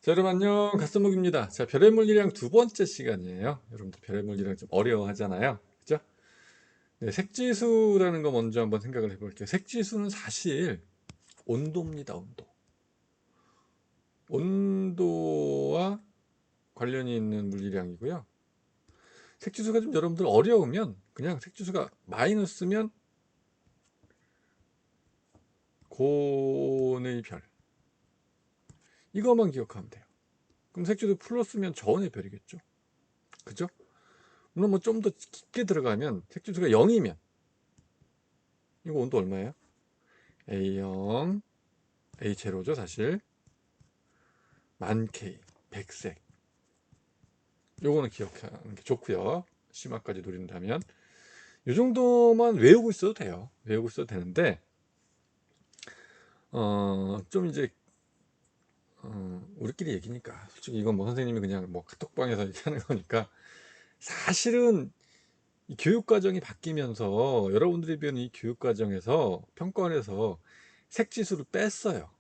자, 여러분 안녕. 갓선목입니다. 자, 별의 물리량 두 번째 시간이에요. 여러분들 별의 물리량 좀 어려워하잖아요. 그죠? 네, 색지수라는 거 먼저 한번 생각을 해볼게요. 색지수는 사실 온도입니다. 온도와 관련이 있는 물리량이고요. 색지수가 좀 여러분들 어려우면 그냥 색지수가 마이너스면 고온의 별, 이것만 기억하면 돼요. 그럼 색지수 플러스면 저온의 별이겠죠. 그죠? 물론 뭐 좀 더 깊게 들어가면 색지수가 0이면 이거 온도 얼마예요? A0, A0죠 사실. 만 K, 백색. 요거는 기억하는 게 좋고요. 심화까지 노린다면 이 정도만 외우고 있어도 돼요. 외우고 있어도 되는데 좀 이제 우리끼리 얘기니까 솔직히 이건 뭐 선생님이 그냥 뭐 카톡방에서 얘기하는 거니까 사실은 이 교육과정이 바뀌면서 여러분들이 배우는 이 교육과정에서 평가원에서 색지수를 뺐어요.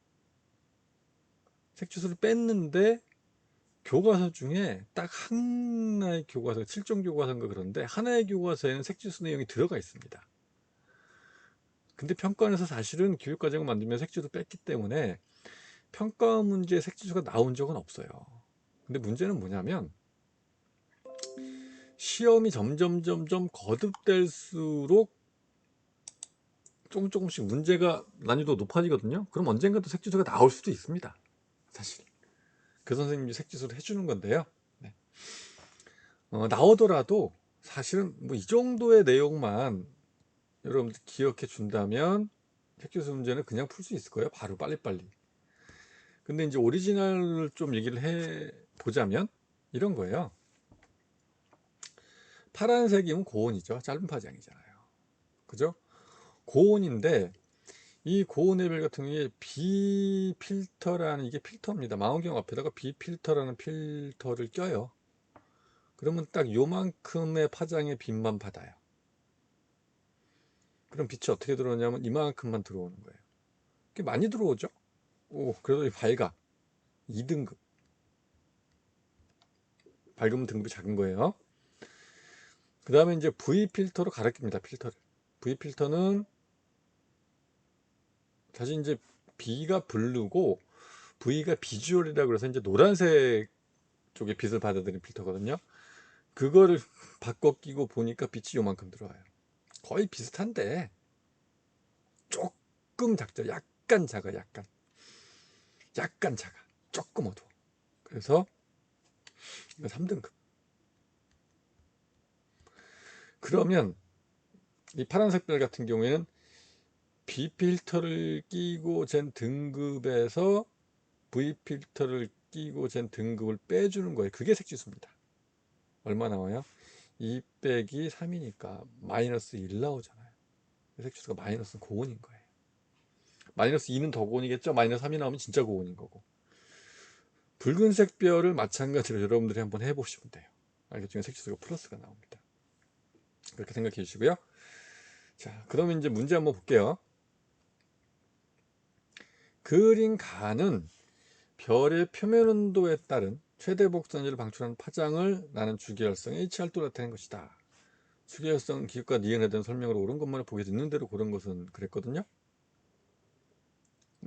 색지수를 뺐는데 교과서 중에 딱 하나의 교과서, 7종 교과서인가 그런데 하나의 교과서에는 색지수 내용이 들어가 있습니다. 근데 평가원에서 사실은 교육과정을 만들면 색지수 뺐기 때문에 평가 문제에 색지수가 나온 적은 없어요. 근데 문제는 뭐냐면 시험이 점점 거듭될수록 조금씩 문제가 난이도 높아지거든요. 그럼 언젠가 또 색지수가 나올 수도 있습니다. 사실 그 선생님이 색지수를 해주는 건데요. 네. 나오더라도 사실은 뭐 이 정도의 내용만 여러분들 기억해 준다면 색지수 문제는 그냥 풀 수 있을 거예요. 바로 빨리빨리. 근데 이제 오리지널을 좀 얘기를 해 보자면 이런 거예요. 파란색이면 고온이죠. 짧은 파장이잖아요. 그죠? 고온인데 이 고온의 별 같은 경우에 비필터라는, 이게 필터입니다. 망원경 앞에다가 비필터라는 필터를 껴요. 그러면 딱 요만큼의 파장의 빛만 받아요. 그럼 빛이 어떻게 들어오냐면 이만큼만 들어오는 거예요. 꽤 많이 들어오죠? 오, 그래도 밝아. 2등급. 밝으면 등급이 작은 거예요. 그 다음에 이제 V 필터로 가르칩니다. 필터를. V 필터는 사실 이제 B가 블루고 V가 비주얼이라고 그래서 이제 노란색 쪽에 빛을 받아들이는 필터거든요. 그거를 바꿔 끼고 보니까 빛이 요만큼 들어와요. 거의 비슷한데 조금 작죠. 약간 작아, 약간 작아. 조금 어두워. 그래서 이거 3등급. 그러면 이 파란색 별 같은 경우에는 B 필터를 끼고 잰 등급에서 V 필터를 끼고 잰 등급을 빼주는 거예요. 그게 색지수입니다. 얼마 나와요? 2 빼기 3이니까 마이너스 1 나오잖아요. 색지수가 마이너스 고온인 거예요. 마이너스 2는 더 고온이겠죠? 마이너스 3이 나오면 진짜 고온인 거고. 붉은색 별을 마찬가지로 여러분들이 한번 해보시면 돼요. 알겠죠? 색지수가 플러스가 나옵니다. 그렇게 생각해 주시고요. 자, 그러면 이제 문제 한번 볼게요. 그린 가는 별의 표면 온도에 따른 최대 복선율을 방출하는 파장을 나는 주기혈성 HR도 나타낸 것이다. 주기혈성 기억과 니은에 대한 설명을 옳은 것만을 보게 있는 대로 고른 것은 그랬거든요.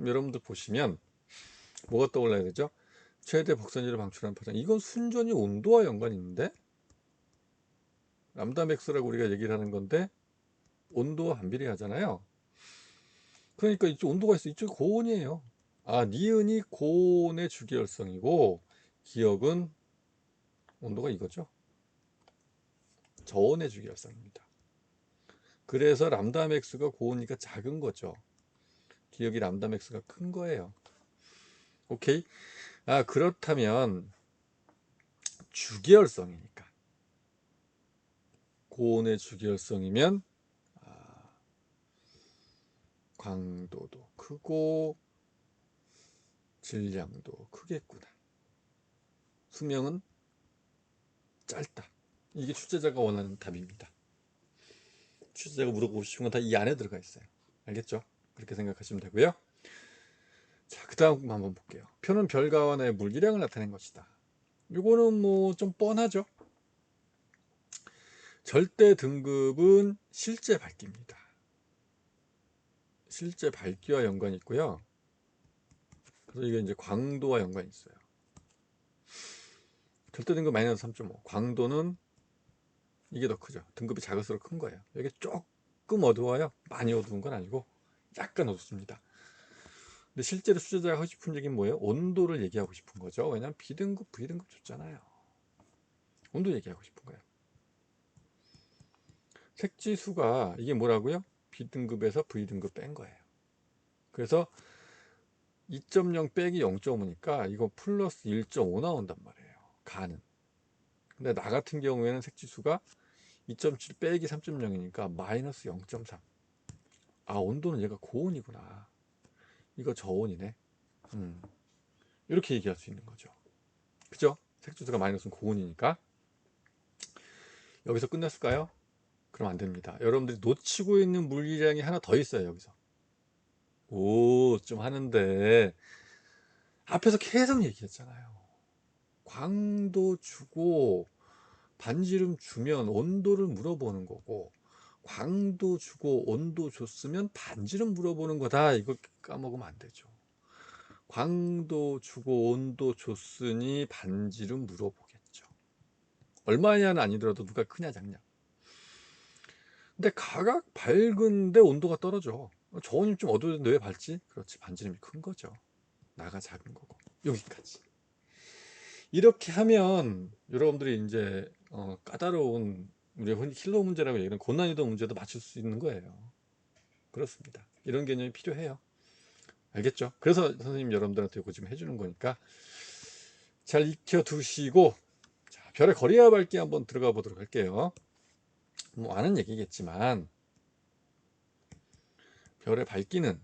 여러분들 보시면 뭐가 떠올라야 되죠? 최대 복선율을 방출하는 파장. 이건 순전히 온도와 연관이 있는데 람다 맥스라고 우리가 얘기를 하는 건데 온도와 반비례하잖아요. 그러니까 이쪽 온도가 있어. 이쪽이 고온이에요. 아, 니은이 고온의 주기혈성이고 기억은 온도가 이거죠. 저온의 주기혈성입니다. 그래서 람다 맥스가 고온이니까 작은 거죠. 기억이 람다 맥스가 큰 거예요. 오케이. 아, 그렇다면 주기혈성이니까 고온의 주기혈성이면 광도도 크고 질량도 크겠구나. 수명은 짧다. 이게 출제자가 원하는 답입니다. 출제자가 물어보고 싶은 건 다 이 안에 들어가 있어요. 알겠죠? 그렇게 생각하시면 되고요. 자, 그 다음 한번 볼게요. 표는 별과 원의 물리량을 나타낸 것이다. 요거는 뭐 좀 뻔하죠. 절대 등급은 실제 밝기입니다. 실제 밝기와 연관이 있고요. 그래서 이게 이제 광도와 연관이 있어요. 절대 등급 마이너스 3.5. 광도는 이게 더 크죠. 등급이 작을수록 큰 거예요. 여기 조금 어두워요. 많이 어두운 건 아니고 약간 어둡습니다. 근데 실제로 수제자가 하고 싶은 얘기는 뭐예요? 온도를 얘기하고 싶은 거죠. 왜냐면 B등급, V등급 줬잖아요. 온도 얘기하고 싶은 거예요. 색지수가 이게 뭐라고요? B등급에서 V등급 뺀 거예요. 그래서 2.0 빼기 0.5니까 이거 플러스 1.5 나온단 말이에요. 가는. 근데 나 같은 경우에는 색지수가 2.7 빼기 3.0이니까 마이너스 0.3. 아, 온도는 얘가 고온이구나. 이거 저온이네. 이렇게 얘기할 수 있는 거죠. 그죠? 색지수가 마이너스는 고온이니까. 여기서 끝났을까요? 그럼 안 됩니다. 여러분들이 놓치고 있는 물리량이 하나 더 있어요. 여기서. 오, 좀 하는데 앞에서 계속 얘기했잖아요. 광도 주고 반지름 주면 온도를 물어보는 거고, 광도 주고 온도 줬으면 반지름 물어보는 거다. 이거 까먹으면 안 되죠. 광도 주고 온도 줬으니 반지름 물어보겠죠. 얼마냐는 아니더라도 누가 크냐 작냐. 근데 각각 밝은데 온도가 떨어져. 저온이 좀 어두운데 왜 밝지? 그렇지, 반지름이 큰 거죠. 나가 작은 거고. 여기까지. 이렇게 하면 여러분들이 이제 까다로운 우리 흔히 킬러 문제라고 얘기하는 고난이도 문제도 맞출 수 있는 거예요. 그렇습니다. 이런 개념이 필요해요. 알겠죠? 그래서 선생님 여러분들한테 이거 좀 해주는 거니까 잘 익혀 두시고, 자, 별의 거리와 밝기 한번 들어가 보도록 할게요. 뭐 아는 얘기겠지만 별의 밝기는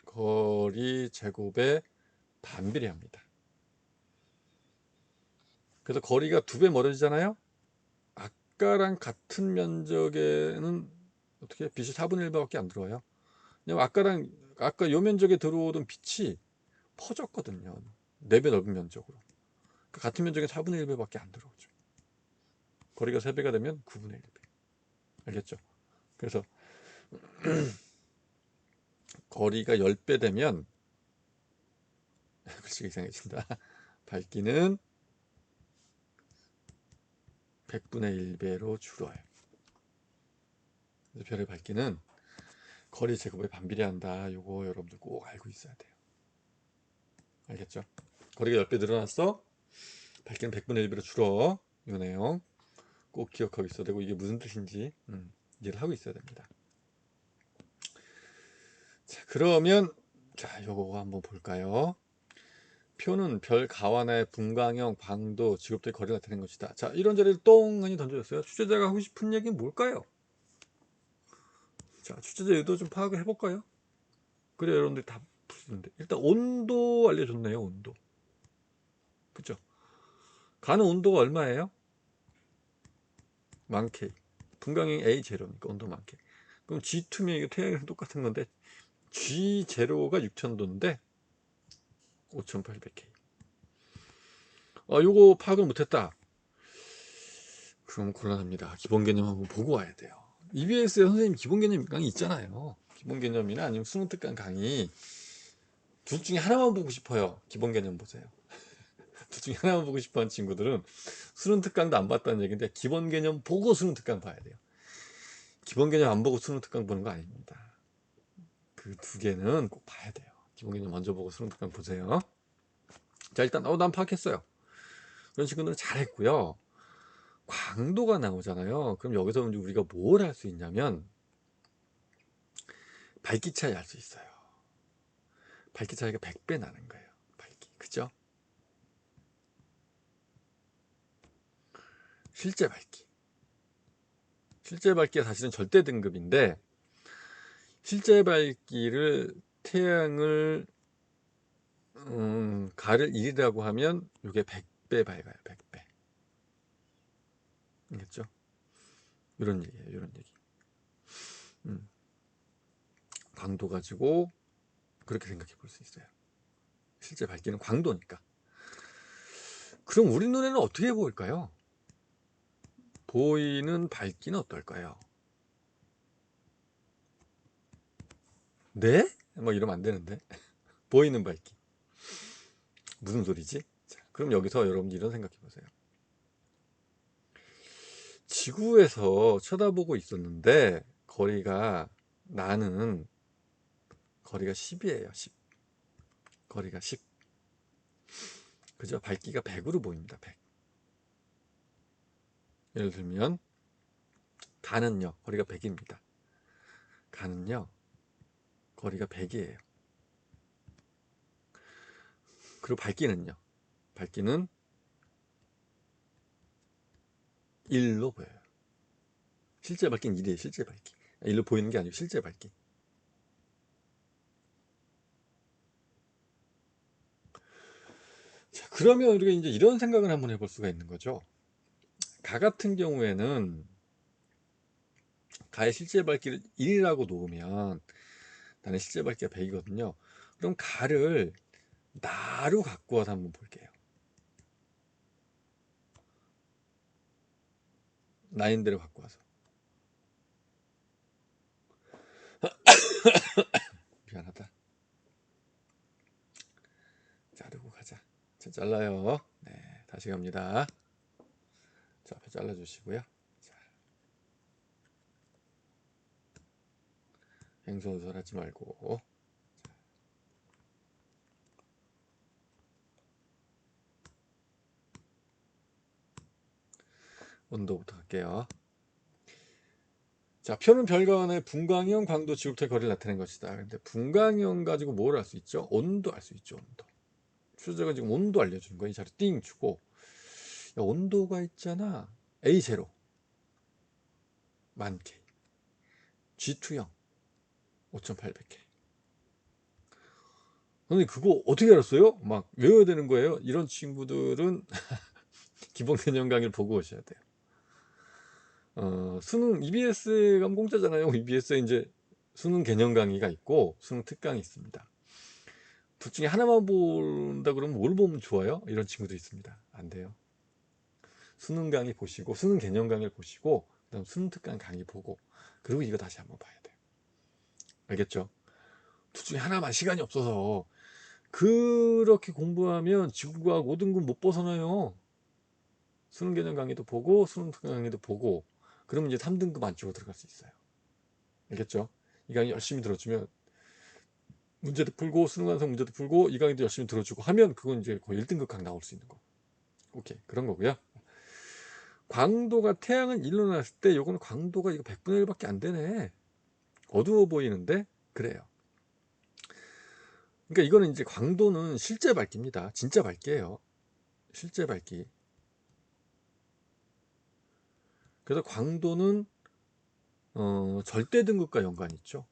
거리 제곱에 반비례합니다. 그래서 거리가 2배 멀어지잖아요. 아까랑 같은 면적에는 어떻게 빛이 4분의 1밖에 안 들어와요. 왜냐면 아까 요 면적에 들어오던 빛이 퍼졌거든요. 4배 넓은 면적으로. 그러니까 같은 면적에 4분의 1배밖에 안 들어오죠. 거리가 3배가 되면 9분의 1배. 알겠죠? 그래서 거리가 10배 되면 글씨가 이상해진다. 밝기는 100분의 1배로 줄어요. 그래서 별의 밝기는 거리 제곱에 반비례한다. 요거 여러분들 꼭 알고 있어야 돼요. 알겠죠? 거리가 10배 늘어났어. 밝기는 100분의 1배로 줄어. 이 내용 꼭 기억하고 있어야 되고, 이게 무슨 뜻인지 이해를 하고 있어야 됩니다. 자, 그러면 자, 요거 한번 볼까요? 표는 별 가와나의 분광형, 방도, 직업들의 거리가 되는 것이다. 자, 이런 자리를 똥하니 던져줬어요. 취재자가 하고 싶은 얘기는 뭘까요? 자, 취재자 의도 좀 파악을 해볼까요? 그래 여러분들이 다 풀수는데, 일단 온도 알려줬네요. 온도. 그죠? 가는 온도가 얼마예요? 1000K. 분광형 A 제로니까 온도 1000K. 그럼 G2면 이거 태양이랑 똑같은 건데, G 제로가 6000도인데 5800K. 요거 파악을 못했다. 그럼 곤란합니다. 기본 개념 한번 보고 와야 돼요. EBS에 선생님 기본 개념 강의 있잖아요. 기본 개념이나 아니면 수능 특강 강의 둘 중에 하나만 보고 싶어요. 기본 개념 보세요. 둘 중에 하나만 보고 싶어하는 친구들은 수능 특강도 안 봤다는 얘기인데, 기본 개념 보고 수능 특강 봐야 돼요. 기본 개념 안 보고 수능 특강 보는 거 아닙니다. 그 두 개는 꼭 봐야 돼요. 기본 개념 먼저 보고 수능 특강 보세요. 자, 일단 난 파악했어요. 그런 친구들은 잘했고요. 광도가 나오잖아요. 그럼 여기서 우리가 뭘 할 수 있냐면 밝기 차이 알 수 있어요. 밝기 차이가 100배 나는 거예요. 밝기. 그죠? 실제 밝기. 실제 밝기가 사실은 절대 등급인데, 실제 밝기를 태양을 가를 1이라고 하면 이게 100배 밝아요. 100배. 알겠죠? 이런 얘기예요. 이런 얘기. 광도 가지고 그렇게 생각해 볼 수 있어요. 실제 밝기는 광도니까. 그럼 우리 눈에는 어떻게 보일까요? 보이는 밝기는 어떨까요? 네? 뭐 이러면 안 되는데. 보이는 밝기. 무슨 소리지? 자, 그럼 여기서 여러분들 이런 생각해 보세요. 지구에서 쳐다보고 있었는데 나는 거리가 10이에요. 10. 거리가 10. 그죠? 밝기가 100으로 보입니다. 100. 예를 들면 가는요. 거리가 100입니다. 가는요. 거리가 100이에요. 그리고 밝기는요. 밝기는 1로 보여요. 실제 밝기는 1이에요. 실제 밝기. 1로 보이는 게 아니고 실제 밝기. 자, 그러면 우리가 이제 이런 생각을 한번 해볼 수가 있는 거죠. 가 같은 경우에는 가의 실제 밝기를 1이라고 놓으면 나는 실제 밝기가 100이거든요. 그럼 가를 나로 갖고 와서 한번 볼게요. 나인대로 갖고 와서. 미안하다. 자르고 가자. 자, 잘라요. 네, 다시 갑니다. 자, 앞에 잘라주시고요. 자, 횡설수설 하지 말고. 온도부터 갈게요. 자, 표는 별과 분광형, 광도, 지구부터의 거리를 나타낸 것이다. 근데 분광형 가지고 뭘 알 수 있죠? 온도 알 수 있죠. 온도. 추적은 지금 온도 알려주는 거야. 이 자리 띵 주고, 야, 온도가 있잖아. A0 만 K, G2형 5800K. 선생님 그거 어떻게 알았어요? 막 외워야 되는 거예요. 이런 친구들은 기본 개념 강의를 보고 오셔야 돼요. 수능 EBS에 가면 공짜잖아요. EBS에 이제 수능 개념 강의가 있고 수능 특강이 있습니다. 둘 중에 하나만 본다 그러면 뭘 보면 좋아요? 이런 친구도 있습니다. 안 돼요. 수능 강의 보시고 수능 개념 강의를 보시고 그다음 수능 특강 강의 보고 그리고 이거 다시 한번 봐야 돼요. 알겠죠? 둘 중에 하나만 시간이 없어서 그렇게 공부하면 지구과학 5등급 못 벗어나요. 수능 개념 강의도 보고 수능 특강 강의도 보고 그러면 이제 3등급 안쪽으로 들어갈 수 있어요. 알겠죠? 이 강의 열심히 들어주면 문제도 풀고 수능 완성 문제도 풀고 이 강의도 열심히 들어주고 하면 그건 이제 거의 1등급 강 나올 수 있는 거. 오케이, 그런 거고요. 광도가 태양은 일어났을 때 요거는 광도가 이거 100분의 1밖에 안 되네. 어두워 보이는데 그래요. 그러니까 이거는 이제 광도는 실제 밝기입니다. 진짜 밝기예요. 실제 밝기. 그래서 광도는 절대 등급과 연관이 있죠.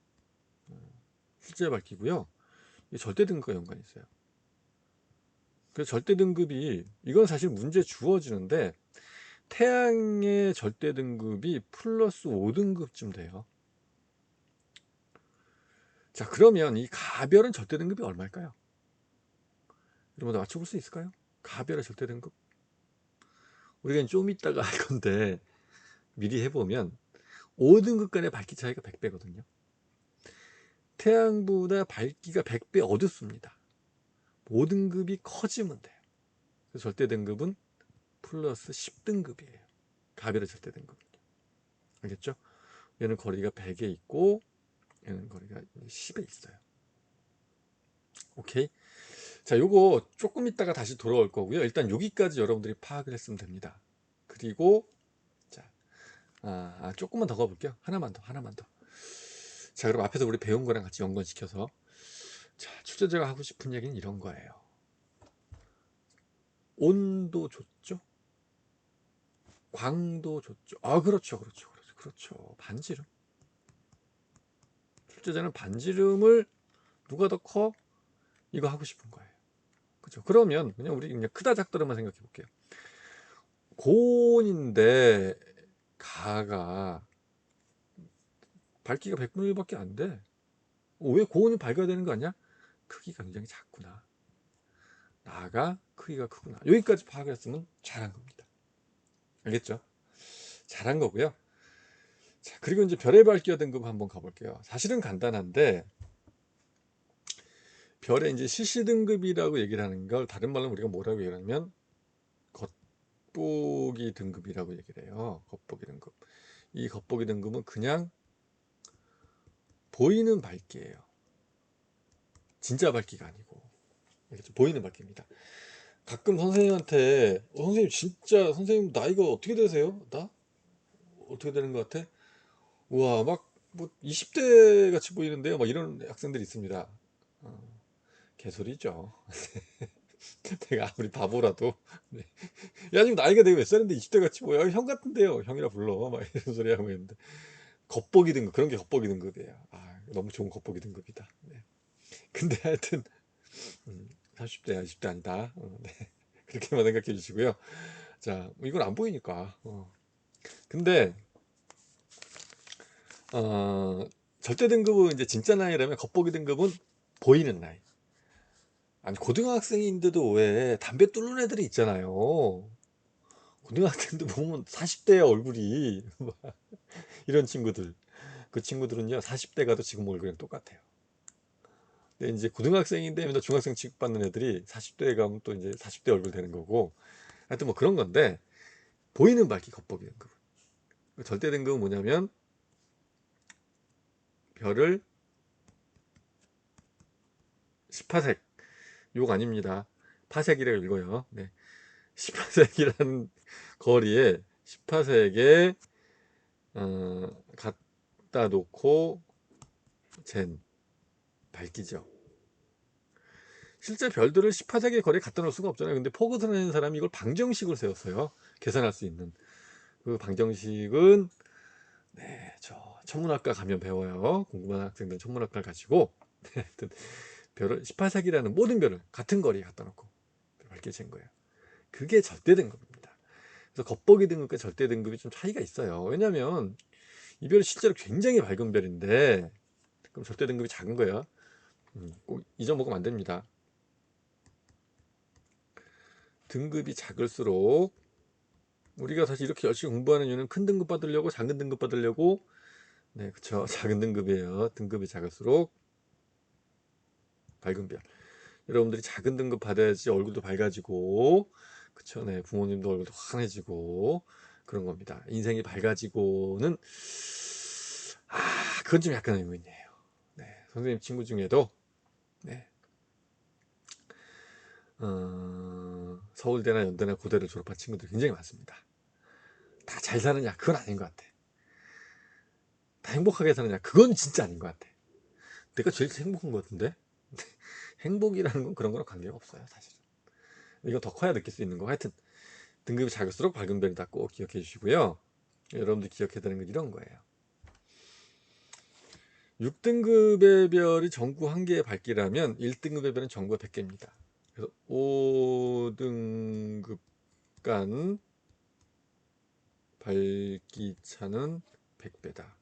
실제 밝기고요. 이게 절대 등급과 연관이 있어요. 그래서 절대 등급이 이건 사실 문제 주어지는데 태양의 절대 등급이 플러스 5등급쯤 돼요. 자, 그러면 이 가별은 절대 등급이 얼마일까요? 여러분들 맞춰볼 수 있을까요? 가별의 절대 등급? 우리가 좀 이따가 할 건데 미리 해보면 5등급 간의 밝기 차이가 100배거든요. 태양보다 밝기가 100배 어둡습니다. 5등급이 커지면 돼요. 그래서 절대 등급은 플러스 10등급이에요. 가별의 절대 등급. 알겠죠? 얘는 거리가 100에 있고 얘는 거리가 10에 있어요. 오케이. 자, 요거 조금 있다가 다시 돌아올 거고요. 일단 여기까지 여러분들이 파악을 했으면 됩니다. 그리고 자, 조금만 더 가볼게요. 하나만 더. 자, 그럼 앞에서 우리 배운 거랑 같이 연관시켜서 자, 출제자가 하고 싶은 얘기는 이런 거예요. 온도 좋죠? 광도 좋죠? 그렇죠. 반지름. 출제자는 반지름을 누가 더 커? 이거 하고 싶은 거예요. 그죠? 그러면 우리 그냥 크다 작다로만 생각해 볼게요. 고온인데 가가 밝기가 100분의 1밖에 안 돼. 왜 고온이 밝아야 되는 거 아니야? 크기가 굉장히 작구나. 나가 크기가 크구나. 여기까지 파악했으면 잘한 겁니다. 알겠죠? 잘한 거고요. 자, 그리고 이제 별의 밝기와 등급 한번 가볼게요. 사실은 간단한데, 별의 이제 CC 등급이라고 얘기를 하는 걸 다른 말로 우리가 뭐라고 얘기하냐면 겉보기 등급이라고 얘기를 해요. 겉보기 등급. 이 겉보기 등급은 그냥 보이는 밝기예요. 진짜 밝기가 아니고. 알겠죠? 보이는 밝기입니다. 가끔 선생님한테 선생님 진짜 선생님 나이가 어떻게 되세요? 나? 어떻게 되는 것 같아? 우와 막 뭐 20대 같이 보이는데요. 막 이런 학생들이 있습니다. 개소리죠. 내가 아무리 바보라도 네. 야 지금 나이가 되게 몇 살인데 20대 같이 보여? 형 같은데요. 형이라 불러. 막 이런 소리 하고 있는데 겉보기 등급 그런 게 겉보기 등급이에요. 아 너무 좋은 겉보기 등급이다. 네. 근데 하여튼 30대야 20대 아니다. 네. 그렇게만 생각해 주시고요. 자 이건 안 보이니까. 근데 절대 등급은 이제 진짜 나이라면 겉보기 등급은 보이는 나이. 아니 고등학생인데도 왜 담배 뚫는 애들이 있잖아요. 고등학생도 보면 40대야 얼굴이. 이런 친구들. 그 친구들은요 40대 가도 지금 얼굴이랑 똑같아요. 근데 이제 고등학생인데 맨날 중학생 취급받는 애들이 40대에 가면 또 이제 40대 얼굴 되는 거고. 하여튼 뭐 그런 건데 보이는 밝기 겉보기 등급. 절대 등급은 뭐냐면 별을 10파색. 욕 아닙니다. 파색이라고 읽어요. 네. 10파색이라는 거리에 10파색에 갖다 놓고 잰 밝기죠. 실제 별들을 10파색의 거리에 갖다 놓을 수가 없잖아요. 근데 포그슨을 내는 사람이 이걸 방정식으로 세웠어요. 계산할 수 있는. 그 방정식은 네, 저 천문학과 가면 배워요. 궁금한 학생들은 천문학과를 가지고 하여튼 별을 18세기라는 모든 별을 같은 거리에 갖다 놓고 밝게 잰 거예요. 그게 절대 등급입니다. 그래서 겉보기 등급과 절대 등급이 좀 차이가 있어요. 왜냐하면 이 별이 실제로 굉장히 밝은 별인데 그럼 절대 등급이 작은 거예요. 꼭 잊어먹으면 안 됩니다. 등급이 작을수록 우리가 사실 이렇게 열심히 공부하는 이유는 큰 등급 받으려고 작은 등급 받으려고 네 그쵸 작은 등급이에요. 등급이 작을수록 밝은 별 여러분들이 작은 등급 받아야지 얼굴도 밝아지고 그쵸 네 부모님도 얼굴도 환해지고 그런 겁니다. 인생이 밝아지고는 그건 좀 약간 의문이에요. 네 선생님 친구 중에도 네 서울대나 연대나 고대를 졸업한 친구들 굉장히 많습니다. 다 잘 사느냐 그건 아닌 것 같아. 다 행복하게 사느냐 그건 진짜 아닌 것 같아. 내가 제일 행복한 것 같은데 행복이라는 건 그런 거랑 관계가 없어요 사실은. 이건 더 커야 느낄 수 있는 거. 하여튼 등급이 작을수록 밝은 별이다 꼭 기억해 주시고요. 여러분들 기억해야 되는 건 이런 거예요. 6등급의 별이 전구 1개의 밝기라면 1등급의 별은 전구가 100개입니다. 그래서 5등급 간 밝기차는 100배다.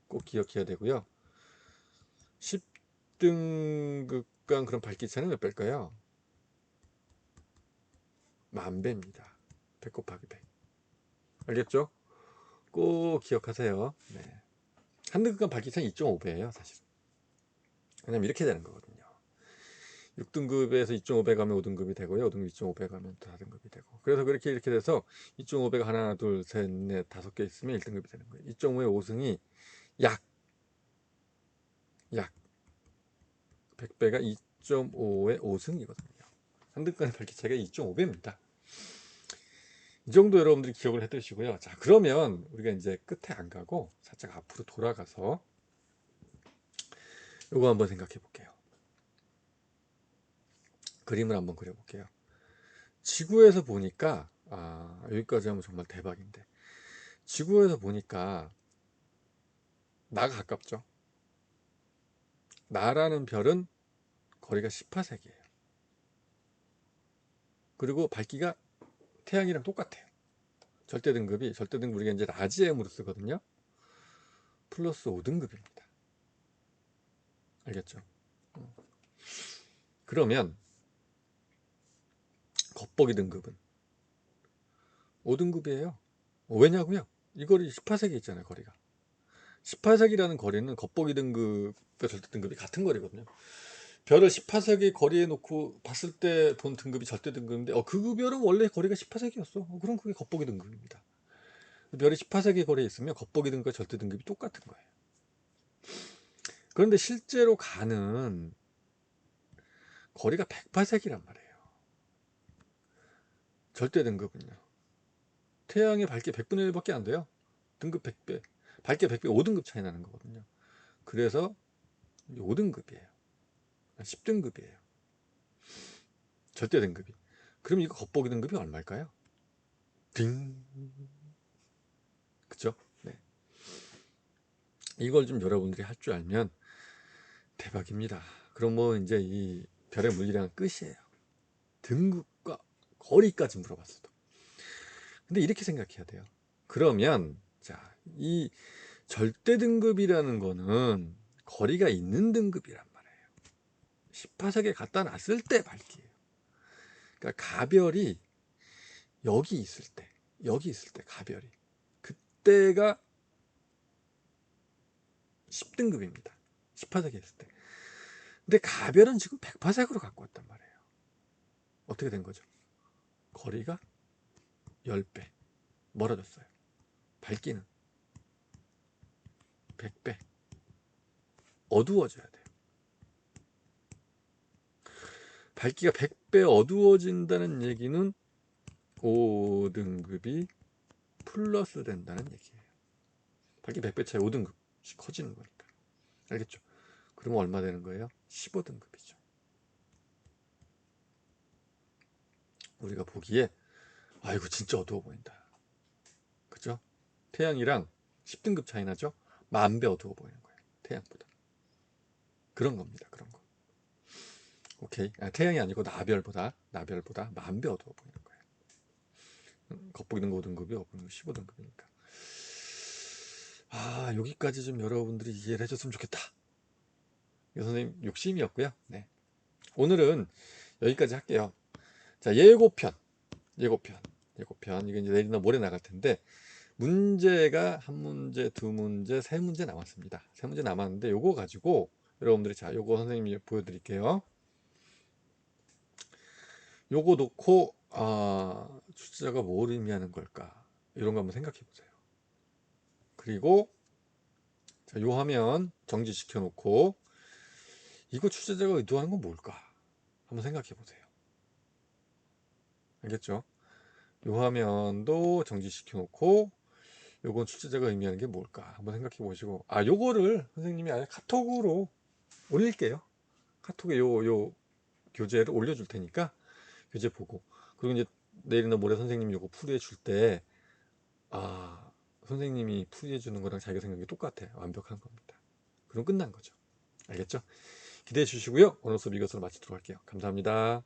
꼭 기억해야 되고요. 10등급 간 그런 밝기차는 몇 배일까요? 10,000배입니다. 100 곱하기 100. 알겠죠? 꼭 기억하세요. 네. 한 등급 간 밝기차는 2.5배예요, 사실은. 왜냐면 이렇게 되는 거거든요. 6등급에서 2.5배 가면 5등급이 되고요. 5등급 2.5배 가면 4등급이 되고. 그래서 그렇게 이렇게 돼서 2.5배가 하나, 둘, 셋, 넷, 5개 있으면 1등급이 되는 거예요. 2.5의 5승이 약 100배가 2.5의 5승이거든요. 한 등급 간의 밝기 차이가 2.5배입니다. 이 정도 여러분들이 기억을 해두시고요. 자, 그러면 우리가 이제 끝에 안 가고 살짝 앞으로 돌아가서 이거 한번 생각해 볼게요. 그림을 한번 그려볼게요. 지구에서 보니까 여기까지 하면 정말 대박인데 지구에서 보니까 나가 가깝죠. 나라는 별은 거리가 10파색이에요. 그리고 밝기가 태양이랑 똑같아요. 절대 등급 우리가 이제 라지 M으로 쓰거든요. 플러스 5등급입니다. 알겠죠? 그러면 겉보기 등급은 5등급이에요. 왜냐고요? 이 거리 18세기 있잖아요. 거리가 18세기라는 거리는 겉보기 등급과 절대 등급이 같은 거리거든요. 별을 18세기 거리에 놓고 봤을 때 본 등급이 절대 등급인데 그 별은 원래 거리가 18세기였어. 그럼 그게 겉보기 등급입니다. 별이 18세기 거리에 있으면 겉보기 등급과 절대 등급이 똑같은 거예요. 그런데 실제로 가는 거리가 108세기란 말이에요. 절대 등급은요. 태양의 밝기 100분의 1밖에 안 돼요. 등급 100배. 밝기 100배 5등급 차이 나는 거거든요. 그래서 5등급이에요. 10등급이에요. 절대 등급이. 그럼 이거 겉보기 등급이 얼마일까요? 딩. 그쵸? 네. 이걸 좀 여러분들이 할 줄 알면 대박입니다. 그럼 뭐 이제 이 별의 물리량은 끝이에요. 등급과 거리까지 물어봤어도. 근데 이렇게 생각해야 돼요. 그러면 자, 이 절대 등급이라는 거는 거리가 있는 등급이란 말이에요. 18세기에 갖다 놨을 때 밝기예요. 그러니까 가별이 여기 있을 때 가별이 그때가 10등급입니다. 18세기 했을 때. 근데 가별은 지금 108색으로 갖고 왔단 말이에요. 어떻게 된 거죠? 거리가 10배 멀어졌어요. 밝기는 100배 어두워져야 돼요. 밝기가 100배 어두워진다는 얘기는 5등급이 플러스 된다는 얘기예요. 밝기 100배 차이 5등급씩 커지는 거니까. 알겠죠? 그러면 얼마 되는 거예요? 15등급이죠. 우리가 보기에 아이고 진짜 어두워 보인다. 그죠? 태양이랑 10등급 차이 나죠? 10,000배 어두워 보이는 거예요. 태양보다. 그런 겁니다. 그런 거. 오케이. 태양이 아니고 나별보다 10,000배 어두워 보이는 거예요. 겉보기 등급 5등급이 15등급이니까. 여기까지 좀 여러분들이 이해를 해줬으면 좋겠다. 이 선생님 욕심이었고요. 네. 오늘은 여기까지 할게요. 자, 예고편. 이게 이제 내일이나 모레 나갈 텐데, 문제가 한 문제, 두 문제, 세 문제 남았습니다. 세 문제 남았는데, 요거 가지고 여러분들이 자, 요거 선생님이 보여드릴게요. 요거 놓고, 출제자가 뭘 의미하는 걸까? 이런 거 한번 생각해 보세요. 그리고, 자, 요 화면 정지시켜 놓고, 이거 출제자가 의도하는 건 뭘까? 한번 생각해 보세요. 알겠죠? 요 화면도 정지시켜 놓고 요건 출제자가 의미하는 게 뭘까 한번 생각해 보시고 요거를 선생님이 아예 카톡으로 올릴게요. 카톡에 요 교재를 올려줄 테니까 교재 보고 그리고 이제 내일이나 모레 선생님이 요거 풀이해 줄 때 선생님이 풀이해 주는 거랑 자기가 생각이 똑같아. 완벽한 겁니다. 그럼 끝난 거죠. 알겠죠? 기대해 주시고요. 오늘 수업 이것으로 마치도록 할게요. 감사합니다.